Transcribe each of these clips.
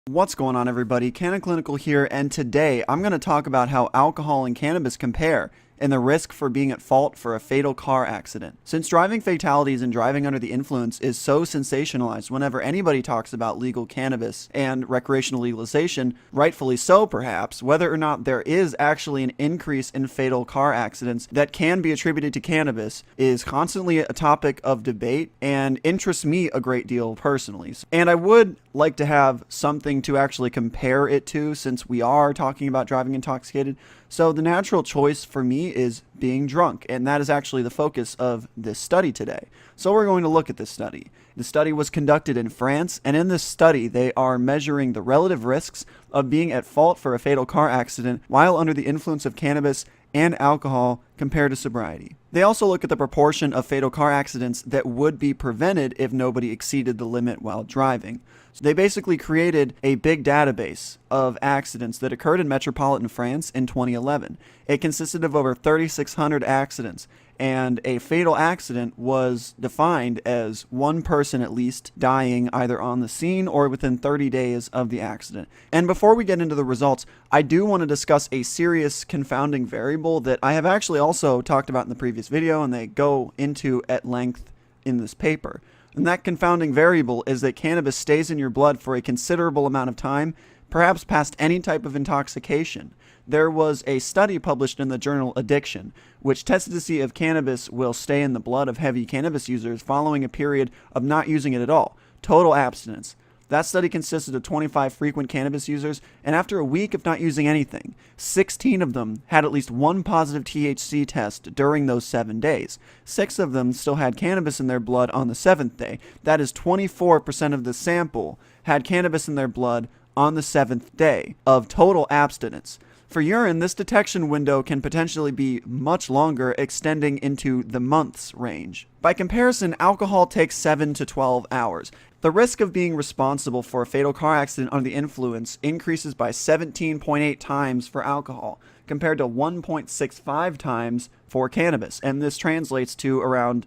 What's going on, everybody? Canon Clinical here, and today I'm going to talk about how alcohol and cannabis compare and the risk for being at fault for a fatal car accident. Since driving fatalities and driving under the influence is so sensationalized whenever anybody talks about legal cannabis and recreational legalization, rightfully so perhaps, whether or not there is actually an increase in fatal car accidents that can be attributed to cannabis is constantly a topic of debate and interests me a great deal personally. And I would like to have something to actually compare it to, since we are talking about driving intoxicated. So the natural choice for me is being drunk, and that is actually the focus of this study today. So we're going to look at this study. The study was conducted in France, and in this study they are measuring the relative risks of being at fault for a fatal car accident while under the influence of cannabis and alcohol compared to sobriety. They also look at the proportion of fatal car accidents that would be prevented if nobody exceeded the limit while driving. So they basically created a big database of accidents that occurred in metropolitan France in 2011. It consisted of over 3,600 accidents, and a fatal accident was defined as one person at least dying either on the scene or within 30 days of the accident. And before we get into the results, I do want to discuss a serious confounding variable that I have actually also talked about in the previous video, and they go into at length in this paper. And that confounding variable is that cannabis stays in your blood for a considerable amount of time, perhaps past any type of intoxication. There was a study published in the journal Addiction, which tested to see if cannabis will stay in the blood of heavy cannabis users following a period of not using it at all, total abstinence. That study consisted of 25 frequent cannabis users, and after a week of not using anything, 16 of them had at least one positive THC test during those 7 days. 6 of them still had cannabis in their blood on the 7th day. That is 24% of the sample had cannabis in their blood on the 7th day of total abstinence. For urine, this detection window can potentially be much longer, extending into the months range. By comparison, alcohol takes 7 to 12 hours. The risk of being responsible for a fatal car accident under the influence increases by 17.8 times for alcohol, compared to 1.65 times for cannabis, and this translates to around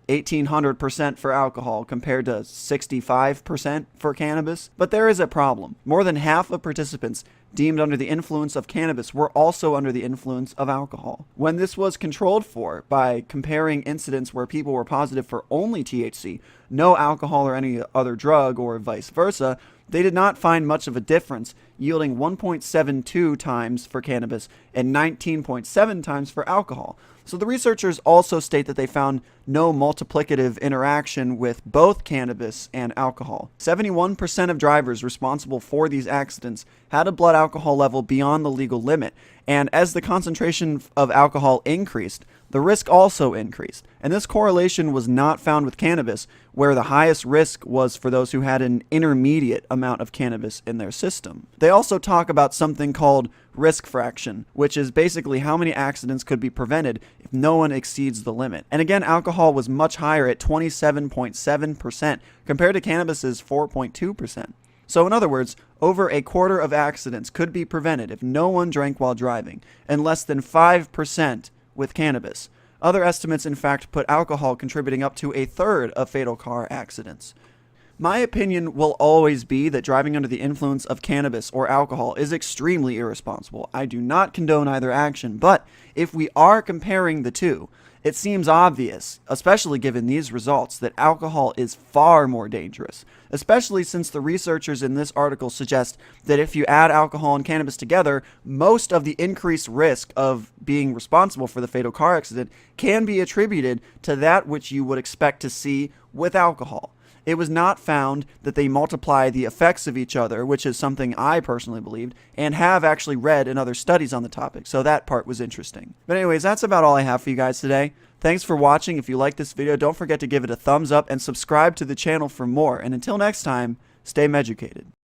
1,800% for alcohol compared to 65% for cannabis. But there is a problem. More than half of participants deemed under the influence of cannabis were also under the influence of alcohol. When this was controlled for by comparing incidents where people were positive for only THC, no alcohol or any other drug, or vice versa, they did not find much of a difference, yielding 1.72 times for cannabis and 19.7 times for alcohol. So the researchers also state that they found no multiplicative interaction with both cannabis and alcohol. 71% of drivers responsible for these accidents had a blood alcohol level beyond the legal limit, and as the concentration of alcohol increased, the risk also increased. And this correlation was not found with cannabis, where the highest risk was for those who had an intermediate amount of cannabis in their system. They also talk about something called risk fraction, which is basically how many accidents could be prevented if no one exceeds the limit. And again, alcohol was much higher at 27.7% compared to cannabis's 4.2%. So in other words, over a quarter of accidents could be prevented if no one drank while driving, and less than 5% with cannabis. Other estimates, in fact, put alcohol contributing up to a third of fatal car accidents. My opinion will always be that driving under the influence of cannabis or alcohol is extremely irresponsible. I do not condone either action, but if we are comparing the two, it seems obvious, especially given these results, that alcohol is far more dangerous, especially since the researchers in this article suggest that if you add alcohol and cannabis together, most of the increased risk of being responsible for the fatal car accident can be attributed to that which you would expect to see with alcohol. It was not found that they multiply the effects of each other, which is something I personally believed, and have actually read in other studies on the topic, so that part was interesting. But anyways, that's about all I have for you guys today. Thanks for watching. If you like this video, don't forget to give it a thumbs up and subscribe to the channel for more. And until next time, stay meducated.